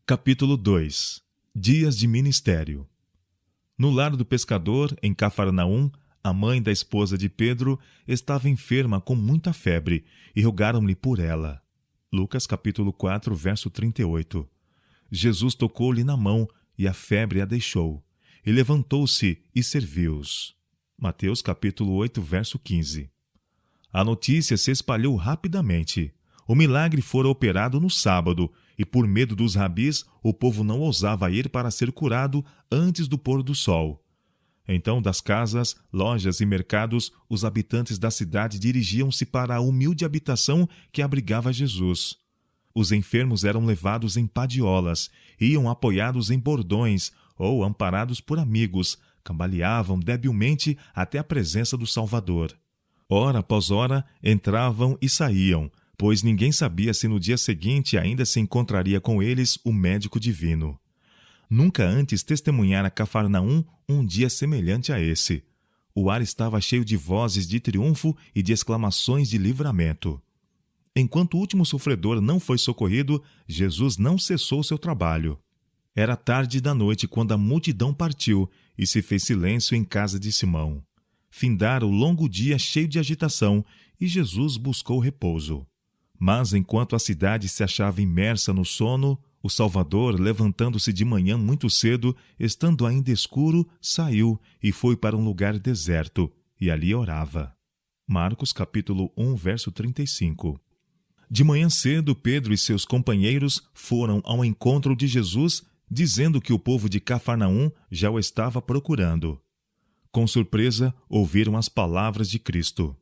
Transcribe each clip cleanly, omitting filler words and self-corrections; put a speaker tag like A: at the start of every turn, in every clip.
A: Capítulo 2. Dias de ministério. No lar do pescador, em Cafarnaum, a mãe da esposa de Pedro estava enferma com muita febre, e rogaram-lhe por ela. Lucas capítulo 4, verso 38. Jesus tocou-lhe na mão, e a febre a deixou, e levantou-se e serviu-os. Mateus capítulo 8, verso 15. A notícia se espalhou rapidamente. O milagre fora operado no sábado, e por medo dos rabis, o povo não ousava ir para ser curado antes do pôr do sol. Então, das casas, lojas e mercados, os habitantes da cidade dirigiam-se para a humilde habitação que abrigava Jesus. Os enfermos eram levados em padiolas, iam apoiados em bordões ou amparados por amigos, cambaleavam debilmente até a presença do Salvador. Hora após hora, entravam e saíam, pois ninguém sabia se no dia seguinte ainda se encontraria com eles o médico divino. Nunca antes testemunhara Cafarnaum um dia semelhante a esse. O ar estava cheio de vozes de triunfo e de exclamações de livramento. Enquanto o último sofredor não foi socorrido, Jesus não cessou seu trabalho. Era tarde da noite quando a multidão partiu e se fez silêncio em casa de Simão. Findara o longo dia cheio de agitação e Jesus buscou repouso. Mas enquanto a cidade se achava imersa no sono, o Salvador, levantando-se de manhã muito cedo, estando ainda escuro, saiu e foi para um lugar deserto, e ali orava. Marcos capítulo 1, verso 35. De manhã cedo, Pedro e seus companheiros foram ao encontro de Jesus, dizendo que o povo de Cafarnaum já o estava procurando. Com surpresa, ouviram as palavras de Cristo.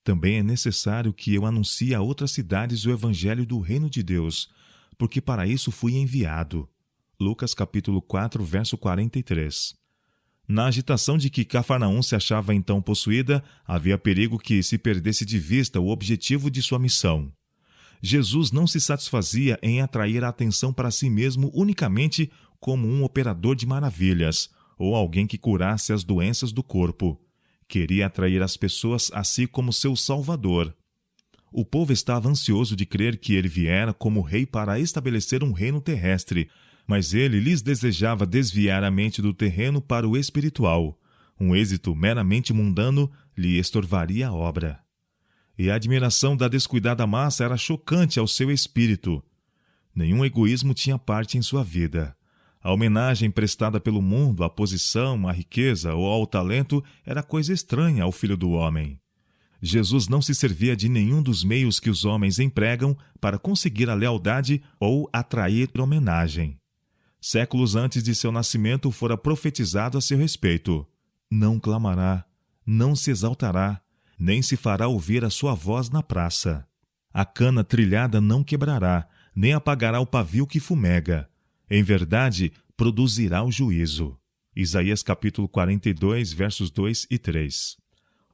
A: Também é necessário que eu anuncie a outras cidades o evangelho do reino de Deus, porque para isso fui enviado. Lucas capítulo 4, verso 43. Na agitação de que Cafarnaum se achava então possuída, havia perigo que se perdesse de vista o objetivo de sua missão. Jesus não se satisfazia em atrair a atenção para si mesmo unicamente como um operador de maravilhas, ou alguém que curasse as doenças do corpo. Queria atrair as pessoas a si como seu Salvador. O povo estava ansioso de crer que ele viera como rei para estabelecer um reino terrestre, mas ele lhes desejava desviar a mente do terreno para o espiritual. Um êxito meramente mundano lhe estorvaria a obra. E a admiração da descuidada massa era chocante ao seu espírito. Nenhum egoísmo tinha parte em sua vida. A homenagem prestada pelo mundo à posição, à riqueza ou ao talento era coisa estranha ao Filho do Homem. Jesus não se servia de nenhum dos meios que os homens empregam para conseguir a lealdade ou atrair homenagem. Séculos antes de seu nascimento fora profetizado a seu respeito. Não clamará, não se exaltará, nem se fará ouvir a sua voz na praça. A cana trilhada não quebrará, nem apagará o pavio que fumega. Em verdade, produzirá o juízo. Isaías capítulo 42, versos 2 e 3.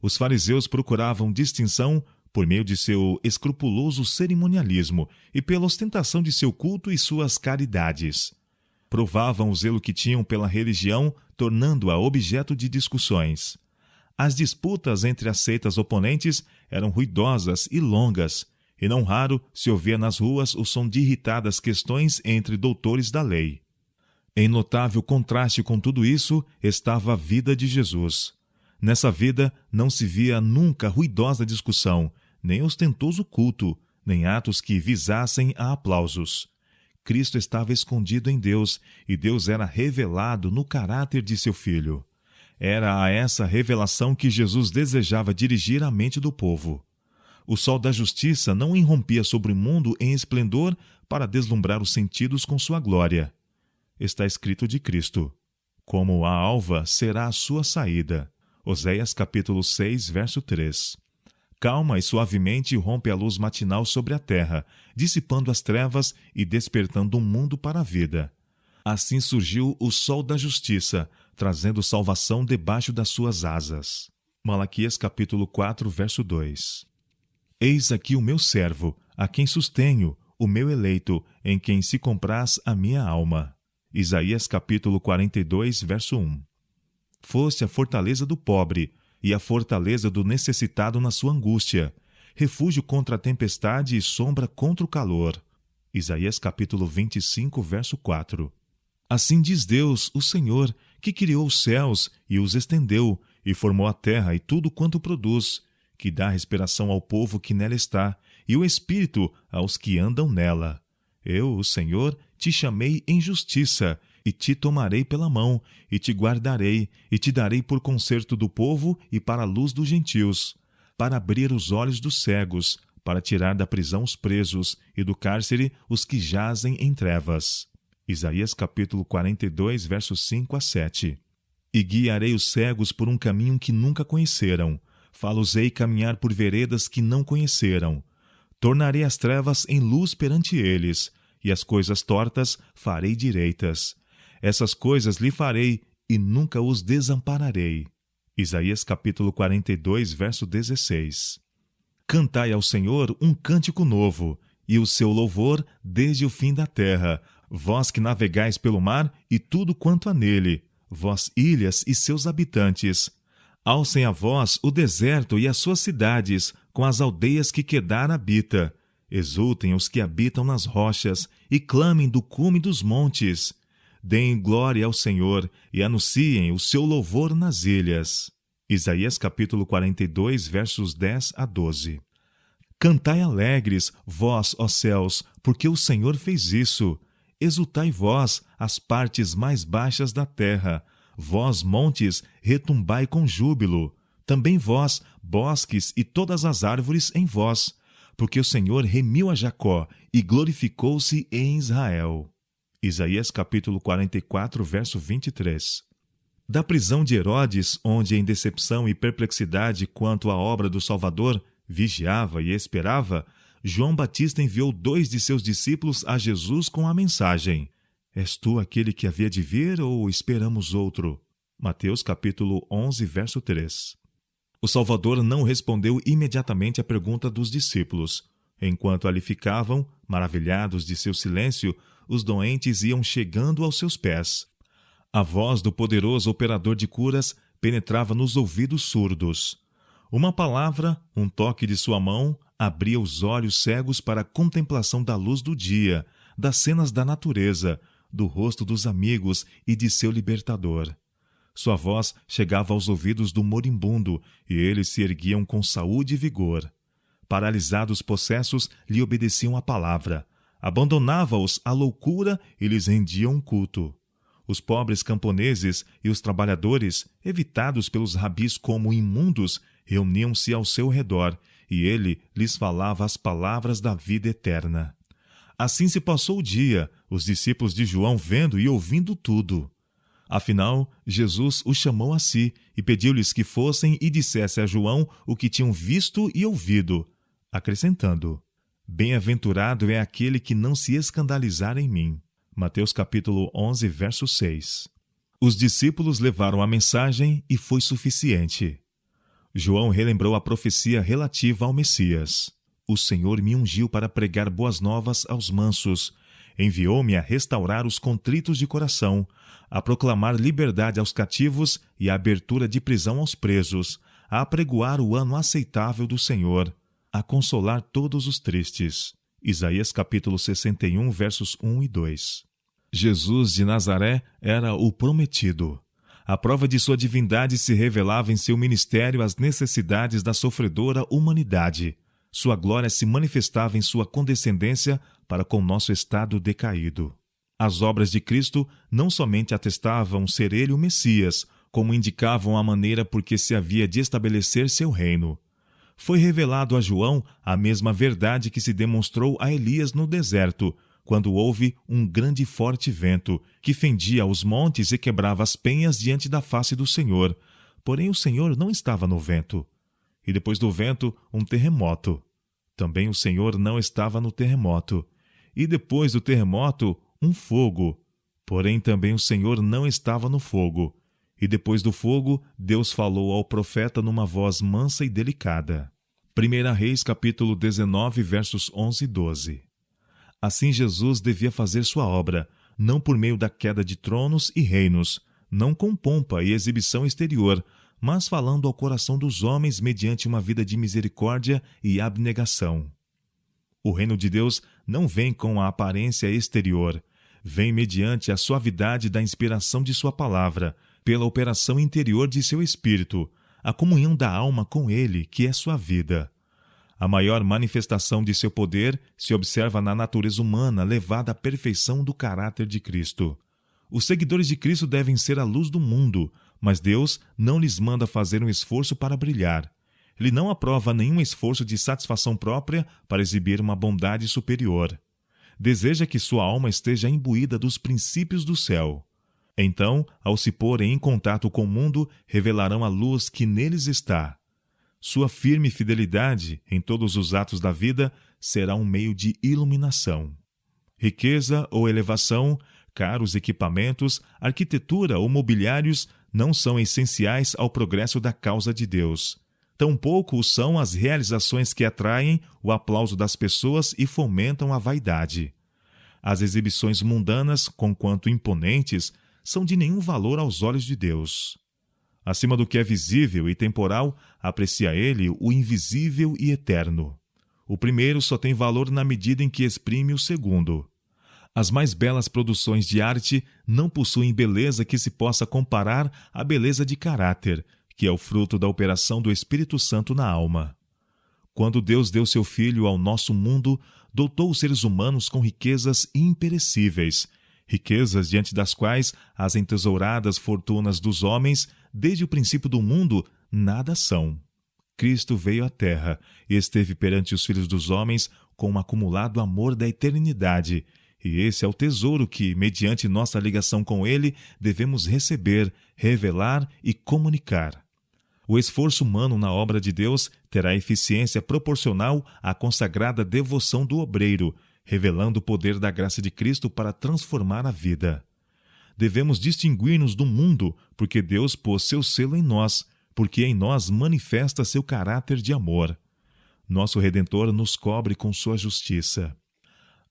A: Os fariseus procuravam distinção por meio de seu escrupuloso cerimonialismo e pela ostentação de seu culto e suas caridades. Provavam o zelo que tinham pela religião, tornando-a objeto de discussões. As disputas entre as seitas oponentes eram ruidosas e longas, e não raro se ouvia nas ruas o som de irritadas questões entre doutores da lei. Em notável contraste com tudo isso estava a vida de Jesus. Nessa vida não se via nunca ruidosa discussão, nem ostentoso culto, nem atos que visassem a aplausos. Cristo estava escondido em Deus, e Deus era revelado no caráter de seu Filho. Era a essa revelação que Jesus desejava dirigir a mente do povo. O sol da justiça não irrompia sobre o mundo em esplendor para deslumbrar os sentidos com sua glória. Está escrito de Cristo: como a alva será a sua saída. Oséias capítulo 6, verso 3. Calma e suavemente rompe a luz matinal sobre a terra, dissipando as trevas e despertando um mundo para a vida. Assim surgiu o sol da justiça, trazendo salvação debaixo das suas asas. Malaquias capítulo 4, verso 2. Eis aqui o meu servo, a quem sustenho, o meu eleito, em quem se compraz a minha alma. Isaías capítulo 42, verso 1. Foste a fortaleza do pobre e a fortaleza do necessitado na sua angústia, refúgio contra a tempestade e sombra contra o calor. Isaías capítulo 25, verso 4. Assim diz Deus, o Senhor, que criou os céus e os estendeu, e formou a terra e tudo quanto produz, que dá respiração ao povo que nela está, e o espírito aos que andam nela. Eu, o Senhor, te chamei em justiça, e te tomarei pela mão, e te guardarei, e te darei por conserto do povo e para a luz dos gentios, para abrir os olhos dos cegos, para tirar da prisão os presos, e do cárcere os que jazem em trevas. Isaías capítulo 42, versos 5 a 7. E guiarei os cegos por um caminho que nunca conheceram, fá-los-ei caminhar por veredas que não conheceram. Tornarei as trevas em luz perante eles, e as coisas tortas farei direitas. Essas coisas lhe farei, e nunca os desampararei. Isaías capítulo 42, verso 16. Cantai ao Senhor um cântico novo, e o seu louvor desde o fim da terra, vós que navegais pelo mar e tudo quanto há nele, vós ilhas e seus habitantes. Alcem a voz o deserto e as suas cidades, com as aldeias que Quedar habita. Exultem os que habitam nas rochas, e clamem do cume dos montes. Deem glória ao Senhor, e anunciem o seu louvor nas ilhas. Isaías capítulo 42, versos 10 a 12. Cantai alegres, vós, ó céus, porque o Senhor fez isso. Exultai vós, as partes mais baixas da terra. Vós, montes, retumbai com júbilo. Também vós, bosques e todas as árvores em vós. Porque o Senhor remiu a Jacó e glorificou-se em Israel. Isaías capítulo 44, verso 23. Da prisão de Herodes, onde em decepção e perplexidade quanto à obra do Salvador, vigiava e esperava, João Batista enviou 2 de seus discípulos a Jesus com a mensagem: És tu aquele que havia de vir ou esperamos outro? Mateus capítulo 11, verso 3. O Salvador não respondeu imediatamente à pergunta dos discípulos. Enquanto ali ficavam, maravilhados de seu silêncio, os doentes iam chegando aos seus pés. A voz do poderoso operador de curas penetrava nos ouvidos surdos. Uma palavra, um toque de sua mão, abria os olhos cegos para a contemplação da luz do dia, das cenas da natureza, do rosto dos amigos e de seu libertador. Sua voz chegava aos ouvidos do moribundo, e eles se erguiam com saúde e vigor. Paralisados possessos lhe obedeciam a palavra. Abandonava-os à loucura e lhes rendiam culto. Os pobres camponeses e os trabalhadores, evitados pelos rabis como imundos, reuniam-se ao seu redor, e ele lhes falava as palavras da vida eterna. Assim se passou o dia, os discípulos de João vendo e ouvindo tudo. Afinal, Jesus os chamou a si e pediu-lhes que fossem e dissessem a João o que tinham visto e ouvido, acrescentando: Bem-aventurado é aquele que não se escandalizar em mim. Mateus capítulo 11, verso 6. Os discípulos levaram a mensagem e foi suficiente. João relembrou a profecia relativa ao Messias. O Senhor me ungiu para pregar boas novas aos mansos. Enviou-me a restaurar os contritos de coração, a proclamar liberdade aos cativos e a abertura de prisão aos presos, a apregoar o ano aceitável do Senhor, a consolar todos os tristes. Isaías capítulo 61, versos 1 e 2. Jesus de Nazaré era o prometido. A prova de sua divindade se revelava em seu ministério às necessidades da sofredora humanidade. Sua glória se manifestava em sua condescendência para com nosso estado decaído. As obras de Cristo não somente atestavam ser ele o Messias, como indicavam a maneira por que se havia de estabelecer seu reino. Foi revelado a João a mesma verdade que se demonstrou a Elias no deserto, quando houve um grande e forte vento, que fendia os montes e quebrava as penhas diante da face do Senhor. Porém o Senhor não estava no vento. E depois do vento, um terremoto. Também o Senhor não estava no terremoto. E depois do terremoto, um fogo. Porém também o Senhor não estava no fogo. E depois do fogo, Deus falou ao profeta numa voz mansa e delicada. 1 Reis capítulo 19, versos 11 e 12. Assim Jesus devia fazer sua obra, não por meio da queda de tronos e reinos, não com pompa e exibição exterior, mas falando ao coração dos homens mediante uma vida de misericórdia e abnegação. O reino de Deus não vem com a aparência exterior. Vem mediante a suavidade da inspiração de sua palavra, pela operação interior de seu espírito, a comunhão da alma com ele, que é sua vida. A maior manifestação de seu poder se observa na natureza humana levada à perfeição do caráter de Cristo. Os seguidores de Cristo devem ser a luz do mundo, mas Deus não lhes manda fazer um esforço para brilhar. Ele não aprova nenhum esforço de satisfação própria para exibir uma bondade superior. Deseja que sua alma esteja imbuída dos princípios do céu. Então, ao se porem em contato com o mundo, revelarão a luz que neles está. Sua firme fidelidade em todos os atos da vida será um meio de iluminação. Riqueza ou elevação, caros equipamentos, arquitetura ou mobiliários não são essenciais ao progresso da causa de Deus. Tampouco o são as realizações que atraem o aplauso das pessoas e fomentam a vaidade. As exibições mundanas, conquanto imponentes, são de nenhum valor aos olhos de Deus. Acima do que é visível e temporal, aprecia ele o invisível e eterno. O primeiro só tem valor na medida em que exprime o segundo. As mais belas produções de arte não possuem beleza que se possa comparar à beleza de caráter, que é o fruto da operação do Espírito Santo na alma. Quando Deus deu seu Filho ao nosso mundo, dotou os seres humanos com riquezas imperecíveis, riquezas diante das quais as entesouradas fortunas dos homens, desde o princípio do mundo, nada são. Cristo veio à Terra e esteve perante os filhos dos homens com um acumulado amor da eternidade, e esse é o tesouro que, mediante nossa ligação com Ele, devemos receber, revelar e comunicar. O esforço humano na obra de Deus terá eficiência proporcional à consagrada devoção do obreiro, revelando o poder da graça de Cristo para transformar a vida. Devemos distinguir-nos do mundo, porque Deus pôs seu selo em nós, porque em nós manifesta seu caráter de amor. Nosso Redentor nos cobre com sua justiça.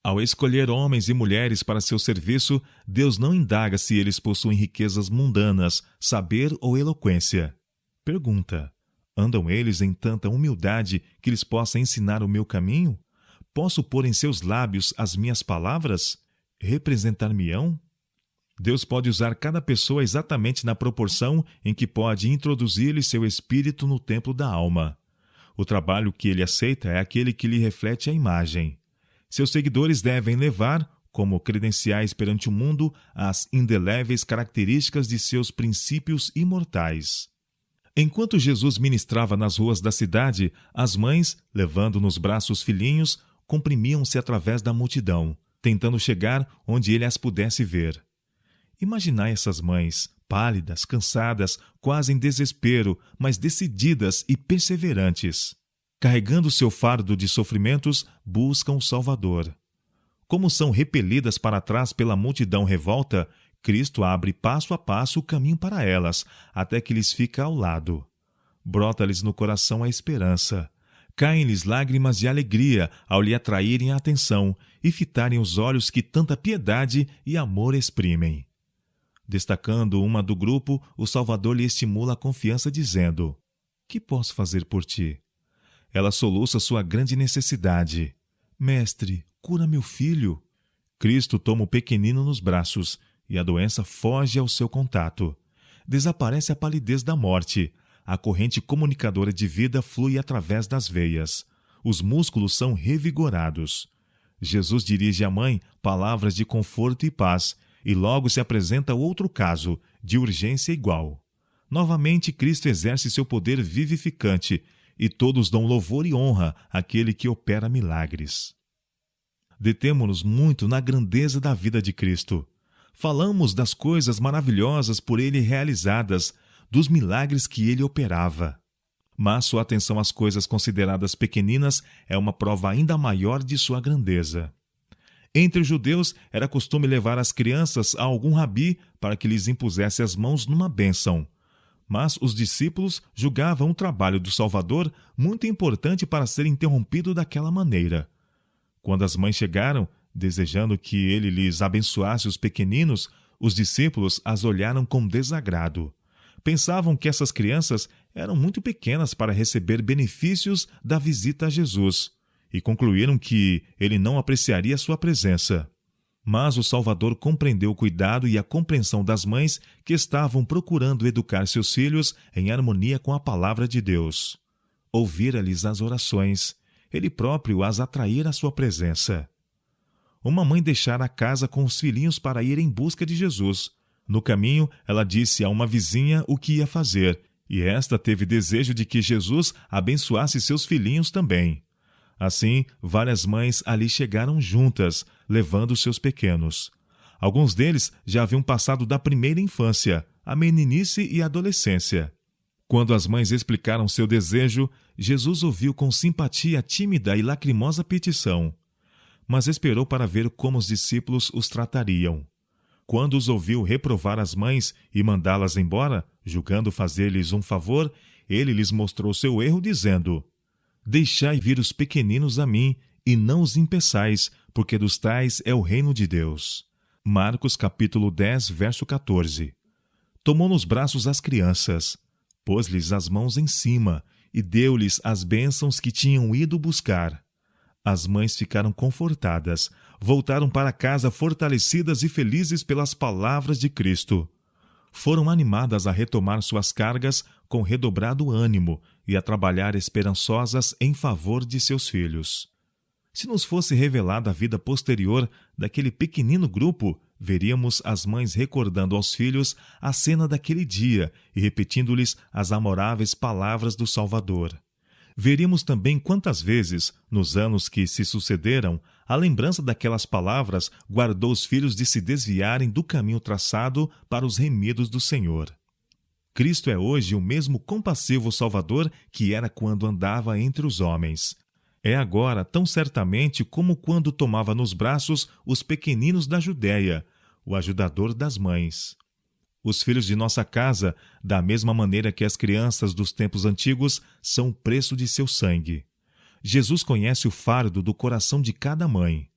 A: Ao escolher homens e mulheres para seu serviço, Deus não indaga se eles possuem riquezas mundanas, saber ou eloquência. Pergunta: andam eles em tanta humildade que lhes possa ensinar o meu caminho? Posso pôr em seus lábios as minhas palavras? Representar-me-ão? Deus pode usar cada pessoa exatamente na proporção em que pode introduzir-lhe seu espírito no templo da alma. O trabalho que ele aceita é aquele que lhe reflete a imagem. Seus seguidores devem levar, como credenciais perante o mundo, as indeléveis características de seus princípios imortais. Enquanto Jesus ministrava nas ruas da cidade, as mães, levando nos braços filhinhos, comprimiam-se através da multidão, tentando chegar onde ele as pudesse ver. Imaginai essas mães, pálidas, cansadas, quase em desespero, mas decididas e perseverantes. Carregando seu fardo de sofrimentos, buscam o Salvador. Como são repelidas para trás pela multidão revolta, Cristo abre passo a passo o caminho para elas, até que lhes fica ao lado. Brota-lhes no coração a esperança. Caem-lhes lágrimas de alegria ao lhe atraírem a atenção e fitarem os olhos que tanta piedade e amor exprimem. Destacando uma do grupo, o Salvador lhe estimula a confiança, dizendo: que posso fazer por ti? Ela soluça sua grande necessidade. Mestre, cura meu filho. Cristo toma o pequenino nos braços e a doença foge ao seu contato. Desaparece a palidez da morte. A corrente comunicadora de vida flui através das veias. Os músculos são revigorados. Jesus dirige à mãe palavras de conforto e paz, e logo se apresenta outro caso, de urgência igual. Novamente, Cristo exerce seu poder vivificante, e todos dão louvor e honra àquele que opera milagres. Detemo-nos muito na grandeza da vida de Cristo. Falamos das coisas maravilhosas por ele realizadas, dos milagres que ele operava. Mas sua atenção às coisas consideradas pequeninas é uma prova ainda maior de sua grandeza. Entre os judeus, era costume levar as crianças a algum rabi para que lhes impusesse as mãos numa bênção. Mas os discípulos julgavam o trabalho do Salvador muito importante para ser interrompido daquela maneira. Quando as mães chegaram, desejando que ele lhes abençoasse os pequeninos, os discípulos as olharam com desagrado. Pensavam que essas crianças eram muito pequenas para receber benefícios da visita a Jesus, e concluíram que ele não apreciaria sua presença. Mas o Salvador compreendeu o cuidado e a compreensão das mães que estavam procurando educar seus filhos em harmonia com a palavra de Deus. Ouvira-lhes as orações, ele próprio as atraíra à sua presença. Uma mãe deixara a casa com os filhinhos para ir em busca de Jesus. No caminho, ela disse a uma vizinha o que ia fazer, e esta teve desejo de que Jesus abençoasse seus filhinhos também. Assim, várias mães ali chegaram juntas, levando seus pequenos. Alguns deles já haviam passado da primeira infância, a meninice e a adolescência. Quando as mães explicaram seu desejo, Jesus ouviu com simpatia a tímida e lacrimosa petição, mas esperou para ver como os discípulos os tratariam. Quando os ouviu reprovar as mães e mandá-las embora, julgando fazer-lhes um favor, ele lhes mostrou seu erro, dizendo: Deixai vir os pequeninos a mim, e não os impeçais, porque dos tais é o reino de Deus. Marcos capítulo 10, verso 14. Tomou nos braços as crianças, pôs-lhes as mãos em cima, e deu-lhes as bênçãos que tinham ido buscar. As mães ficaram confortadas, voltaram para casa fortalecidas e felizes pelas palavras de Cristo. Foram animadas a retomar suas cargas com redobrado ânimo e a trabalhar esperançosas em favor de seus filhos. Se nos fosse revelada a vida posterior daquele pequenino grupo, veríamos as mães recordando aos filhos a cena daquele dia e repetindo-lhes as amoráveis palavras do Salvador. Veríamos também quantas vezes, nos anos que se sucederam, a lembrança daquelas palavras guardou os filhos de se desviarem do caminho traçado para os remidos do Senhor. Cristo é hoje o mesmo compassivo Salvador que era quando andava entre os homens. É agora tão certamente como quando tomava nos braços os pequeninos da Judéia, o ajudador das mães. Os filhos de nossa casa, da mesma maneira que as crianças dos tempos antigos, são o preço de seu sangue. Jesus conhece o fardo do coração de cada mãe.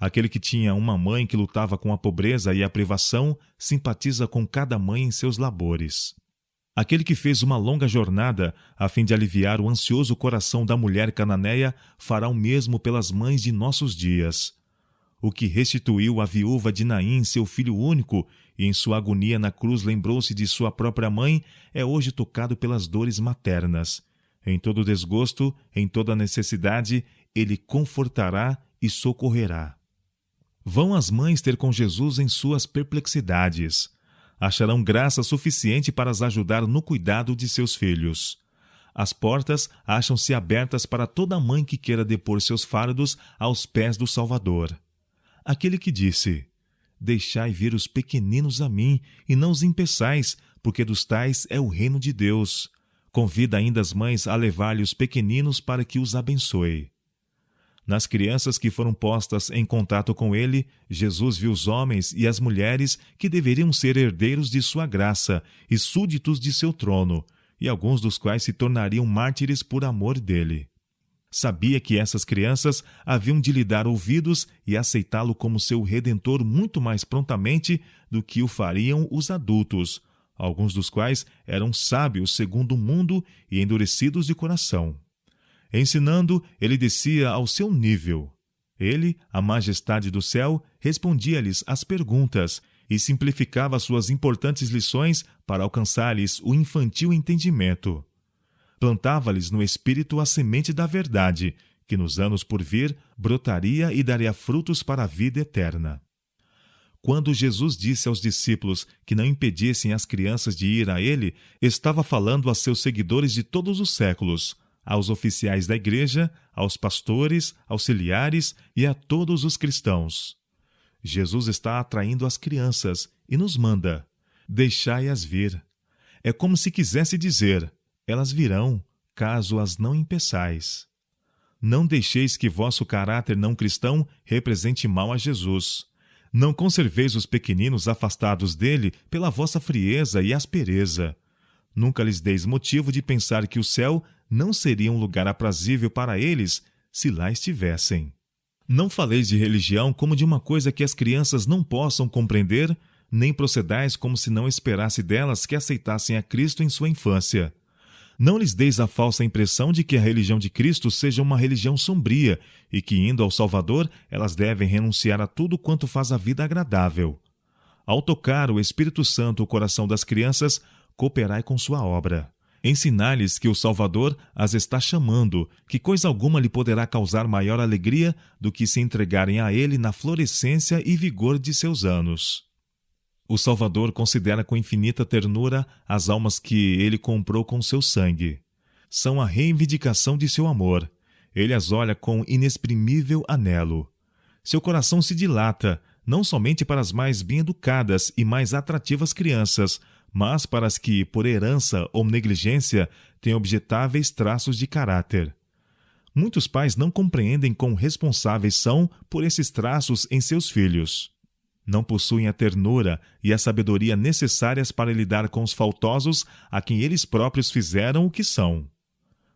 A: Aquele que tinha uma mãe que lutava com a pobreza e a privação, simpatiza com cada mãe em seus labores. Aquele que fez uma longa jornada a fim de aliviar o ansioso coração da mulher cananeia, fará o mesmo pelas mães de nossos dias. O que restituiu a viúva de Naim seu filho único, e em sua agonia na cruz lembrou-se de sua própria mãe, é hoje tocado pelas dores maternas. Em todo desgosto, em toda necessidade, ele confortará e socorrerá. Vão as mães ter com Jesus em suas perplexidades. Acharão graça suficiente para as ajudar no cuidado de seus filhos. As portas acham-se abertas para toda mãe que queira depor seus fardos aos pés do Salvador. Aquele que disse: Deixai vir os pequeninos a mim, e não os impeçais, porque dos tais é o reino de Deus. Convida ainda as mães a levar-lhe os pequeninos para que os abençoe. Nas crianças que foram postas em contato com ele, Jesus viu os homens e as mulheres que deveriam ser herdeiros de sua graça e súditos de seu trono, e alguns dos quais se tornariam mártires por amor dele. Sabia que essas crianças haviam de lhe dar ouvidos e aceitá-lo como seu redentor muito mais prontamente do que o fariam os adultos, alguns dos quais eram sábios segundo o mundo e endurecidos de coração. Ensinando, ele descia ao seu nível. Ele, a majestade do céu, respondia-lhes às perguntas e simplificava suas importantes lições para alcançar-lhes o infantil entendimento. Plantava-lhes no espírito a semente da verdade, que nos anos por vir brotaria e daria frutos para a vida eterna. Quando Jesus disse aos discípulos que não impedissem as crianças de ir a ele, estava falando a seus seguidores de todos os séculos, aos oficiais da igreja, aos pastores, auxiliares e a todos os cristãos. Jesus está atraindo as crianças e nos manda: deixai-as vir. É como se quisesse dizer: elas virão, caso as não impeçais. Não deixeis que vosso caráter não cristão represente mal a Jesus. Não conserveis os pequeninos afastados dele pela vossa frieza e aspereza. Nunca lhes deis motivo de pensar que o céu não seria um lugar aprazível para eles se lá estivessem. Não faleis de religião como de uma coisa que as crianças não possam compreender, nem procedais como se não esperasse delas que aceitassem a Cristo em sua infância. Não lhes deis a falsa impressão de que a religião de Cristo seja uma religião sombria e que, indo ao Salvador, elas devem renunciar a tudo quanto faz a vida agradável. Ao tocar o Espírito Santo o coração das crianças, cooperai com sua obra. Ensinai-lhes que o Salvador as está chamando, que coisa alguma lhe poderá causar maior alegria do que se entregarem a ele na florescência e vigor de seus anos. O Salvador considera com infinita ternura as almas que ele comprou com seu sangue. São a reivindicação de seu amor. Ele as olha com inexprimível anelo. Seu coração se dilata, não somente para as mais bem-educadas e mais atrativas crianças, mas para as que, por herança ou negligência, têm objetáveis traços de caráter. Muitos pais não compreendem quão responsáveis são por esses traços em seus filhos. Não possuem a ternura e a sabedoria necessárias para lidar com os faltosos a quem eles próprios fizeram o que são.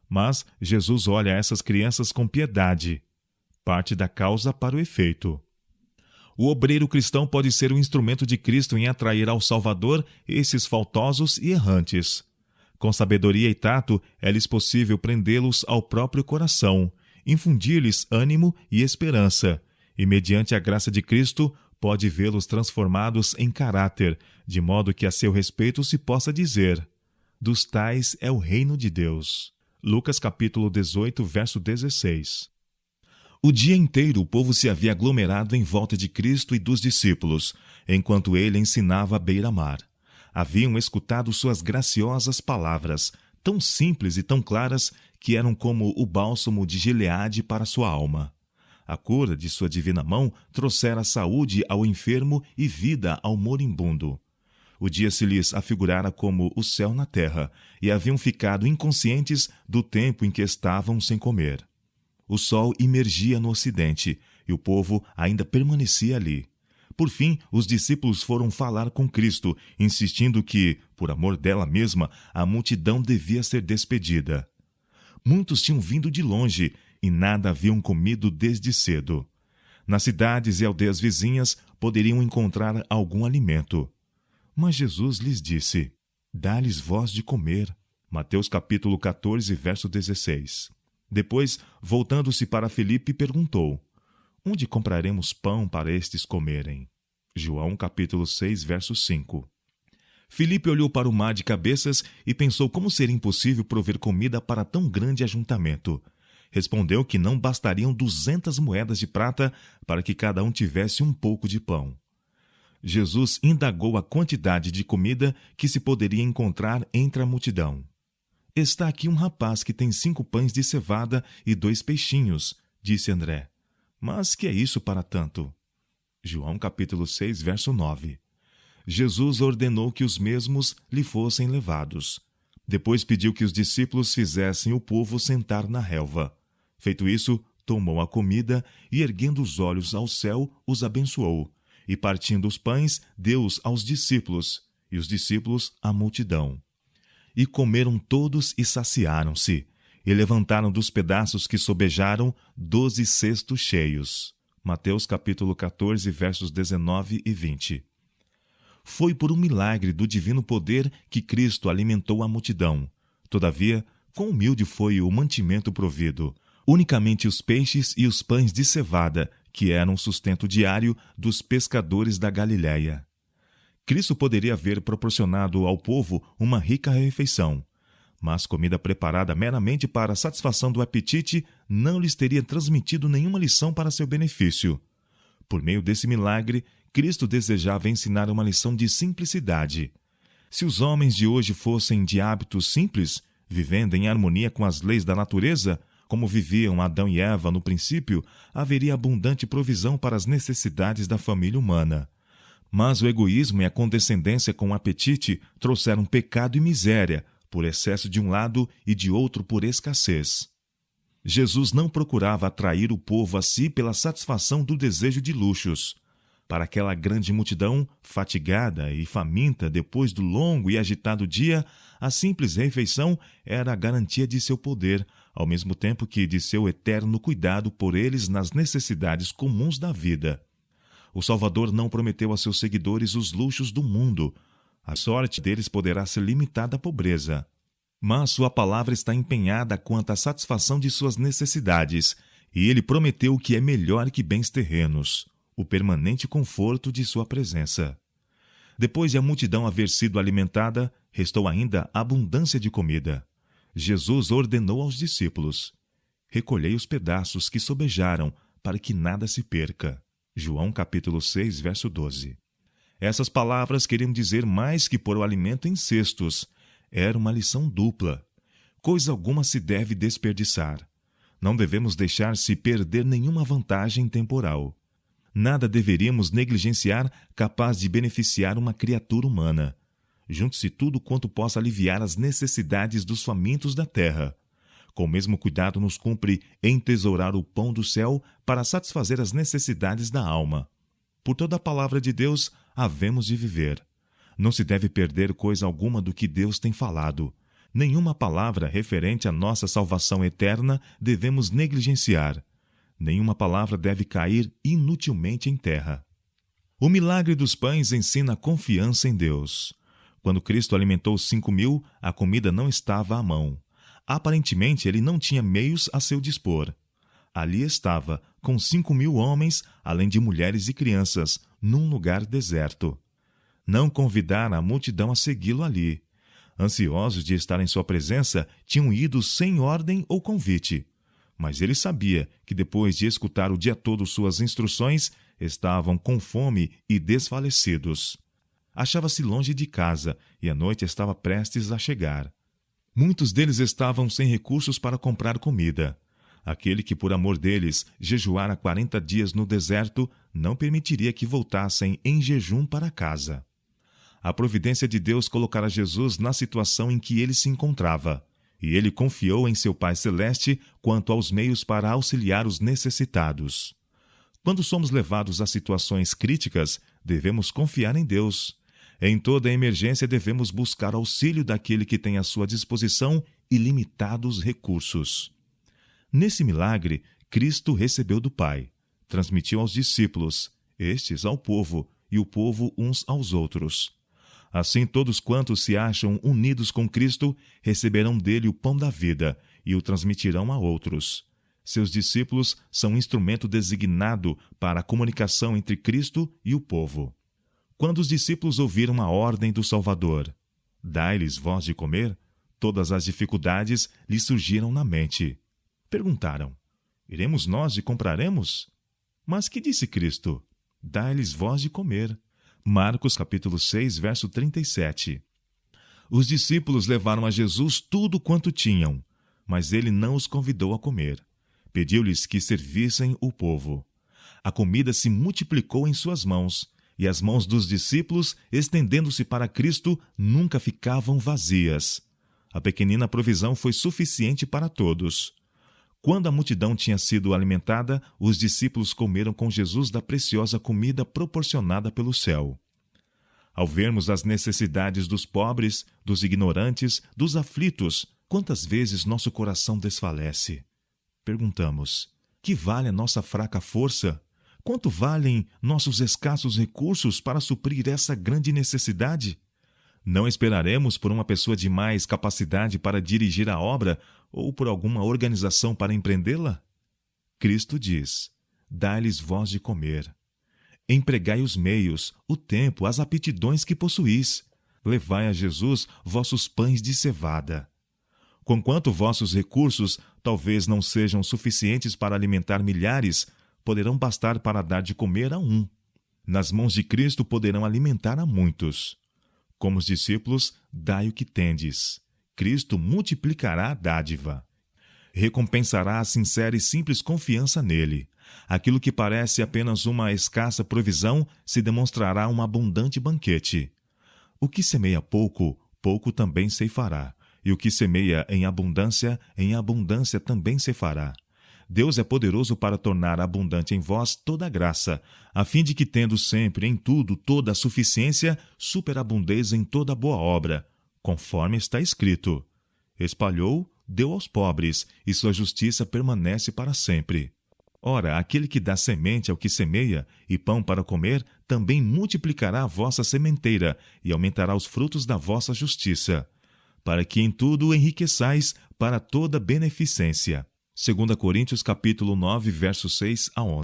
A: Mas Jesus olha essas crianças com piedade. Parte da causa para o efeito. O obreiro cristão pode ser um instrumento de Cristo em atrair ao Salvador esses faltosos e errantes. Com sabedoria e tato, é-lhes possível prendê-los ao próprio coração, infundir-lhes ânimo e esperança, e, mediante a graça de Cristo, pode vê-los transformados em caráter, de modo que a seu respeito se possa dizer: dos tais é o reino de Deus. Lucas capítulo 18, verso 16. O dia inteiro o povo se havia aglomerado em volta de Cristo e dos discípulos, enquanto ele ensinava à beira-mar. Haviam escutado suas graciosas palavras, tão simples e tão claras que eram como o bálsamo de Gileade para sua alma. A cura de sua divina mão trouxera saúde ao enfermo e vida ao moribundo. O dia se lhes afigurara como o céu na terra, e haviam ficado inconscientes do tempo em que estavam sem comer. O sol imergia no ocidente, e o povo ainda permanecia ali. Por fim, os discípulos foram falar com Cristo, insistindo que, por amor dela mesma, a multidão devia ser despedida. Muitos tinham vindo de longe, e nada haviam comido desde cedo. Nas cidades e aldeias vizinhas poderiam encontrar algum alimento. Mas Jesus lhes disse: dá-lhes vós de comer. Mateus capítulo 14, verso 16. Depois, voltando-se para Filipe, perguntou: onde compraremos pão para estes comerem? João capítulo 6, verso 5. Filipe olhou para o mar de cabeças e pensou como seria impossível prover comida para tão grande ajuntamento. Respondeu que não bastariam 200 moedas de prata para que cada um tivesse um pouco de pão. Jesus indagou a quantidade de comida que se poderia encontrar entre a multidão. Está aqui um rapaz que tem 5 pães de cevada e 2 peixinhos, disse André. Mas que é isso para tanto? João capítulo 6, verso 9. Jesus ordenou que os mesmos lhe fossem levados. Depois pediu que os discípulos fizessem o povo sentar na relva. Feito isso, tomou a comida e, erguendo os olhos ao céu, os abençoou. E, partindo os pães, deu-os aos discípulos, e os discípulos à multidão. E comeram todos e saciaram-se, e levantaram dos pedaços que sobejaram 12 cestos cheios. Mateus capítulo 14, versos 19 e 20. Foi por um milagre do divino poder que Cristo alimentou a multidão. Todavia, quão humilde foi o mantimento provido. Unicamente os peixes e os pães de cevada, que eram o sustento diário dos pescadores da Galiléia. Cristo poderia haver proporcionado ao povo uma rica refeição, mas comida preparada meramente para a satisfação do apetite não lhes teria transmitido nenhuma lição para seu benefício. Por meio desse milagre, Cristo desejava ensinar uma lição de simplicidade. Se os homens de hoje fossem de hábitos simples, vivendo em harmonia com as leis da natureza, como viviam Adão e Eva no princípio, haveria abundante provisão para as necessidades da família humana. Mas o egoísmo e a condescendência com o apetite trouxeram pecado e miséria, por excesso de um lado e de outro por escassez. Jesus não procurava atrair o povo a si pela satisfação do desejo de luxos. Para aquela grande multidão, fatigada e faminta depois do longo e agitado dia, a simples refeição era a garantia de seu poder, ao mesmo tempo que de seu eterno cuidado por eles nas necessidades comuns da vida. O Salvador não prometeu a seus seguidores os luxos do mundo. A sorte deles poderá ser limitada à pobreza. Mas sua palavra está empenhada quanto à satisfação de suas necessidades, e ele prometeu o que é melhor que bens terrenos, o permanente conforto de sua presença. Depois de a multidão haver sido alimentada, restou ainda abundância de comida. Jesus ordenou aos discípulos: recolhei os pedaços que sobejaram, para que nada se perca. João capítulo 6, verso 12. Essas palavras queriam dizer mais que pôr o alimento em cestos. Era uma lição dupla. Coisa alguma se deve desperdiçar. Não devemos deixar-se perder nenhuma vantagem temporal. Nada deveríamos negligenciar capaz de beneficiar uma criatura humana. Junte-se tudo quanto possa aliviar as necessidades dos famintos da terra. Com o mesmo cuidado nos cumpre entesourar o pão do céu para satisfazer as necessidades da alma. Por toda a palavra de Deus havemos de viver. Não se deve perder coisa alguma do que Deus tem falado. Nenhuma palavra referente à nossa salvação eterna devemos negligenciar. Nenhuma palavra deve cair inutilmente em terra. O milagre dos pães ensina confiança em Deus. Quando Cristo alimentou os 5.000, a comida não estava à mão. Aparentemente, ele não tinha meios a seu dispor. Ali estava, com 5.000 homens, além de mulheres e crianças, num lugar deserto. Não convidara a multidão a segui-lo ali. Ansiosos de estar em sua presença, tinham ido sem ordem ou convite. Mas ele sabia que depois de escutar o dia todo suas instruções, estavam com fome e desfalecidos. Achava-se longe de casa e a noite estava prestes a chegar. Muitos deles estavam sem recursos para comprar comida. Aquele que, por amor deles, jejuara 40 dias no deserto, não permitiria que voltassem em jejum para casa. A providência de Deus colocara Jesus na situação em que ele se encontrava, e ele confiou em seu Pai Celeste quanto aos meios para auxiliar os necessitados. Quando somos levados a situações críticas, devemos confiar em Deus. Em toda emergência devemos buscar auxílio daquele que tem à sua disposição ilimitados recursos. Nesse milagre, Cristo recebeu do Pai, transmitiu aos discípulos, estes ao povo, e o povo uns aos outros. Assim, todos quantos se acham unidos com Cristo receberão dele o pão da vida e o transmitirão a outros. Seus discípulos são um instrumento designado para a comunicação entre Cristo e o povo. Quando os discípulos ouviram a ordem do Salvador, dai-lhes vós de comer, todas as dificuldades lhes surgiram na mente. Perguntaram, iremos nós e compraremos? Mas que disse Cristo? Dai-lhes vós de comer. Marcos capítulo 6, verso 37. Os discípulos levaram a Jesus tudo quanto tinham, mas ele não os convidou a comer. Pediu-lhes que servissem o povo. A comida se multiplicou em suas mãos, e as mãos dos discípulos, estendendo-se para Cristo, nunca ficavam vazias. A pequenina provisão foi suficiente para todos. Quando a multidão tinha sido alimentada, os discípulos comeram com Jesus da preciosa comida proporcionada pelo céu. Ao vermos as necessidades dos pobres, dos ignorantes, dos aflitos, quantas vezes nosso coração desfalece? Perguntamos, que vale a nossa fraca força? Quanto valem nossos escassos recursos para suprir essa grande necessidade? Não esperaremos por uma pessoa de mais capacidade para dirigir a obra ou por alguma organização para empreendê-la? Cristo diz, dai-lhes vós de comer. Empregai os meios, o tempo, as aptidões que possuís. Levai a Jesus vossos pães de cevada. Conquanto vossos recursos talvez não sejam suficientes para alimentar milhares, poderão bastar para dar de comer a um. Nas mãos de Cristo poderão alimentar a muitos. Como os discípulos, dai o que tendes. Cristo multiplicará a dádiva. Recompensará a sincera e simples confiança nele. Aquilo que parece apenas uma escassa provisão se demonstrará um abundante banquete. O que semeia pouco, pouco também ceifará. E o que semeia em abundância também ceifará. Deus é poderoso para tornar abundante em vós toda a graça, a fim de que, tendo sempre em tudo toda a suficiência, superabundeis em toda boa obra, conforme está escrito. Espalhou, deu aos pobres, e sua justiça permanece para sempre. Ora, aquele que dá semente ao que semeia e pão para comer, também multiplicará a vossa sementeira e aumentará os frutos da vossa justiça. para que em tudo enriqueçais para toda beneficência. 2 Coríntios capítulo 9, versos 6 a 11.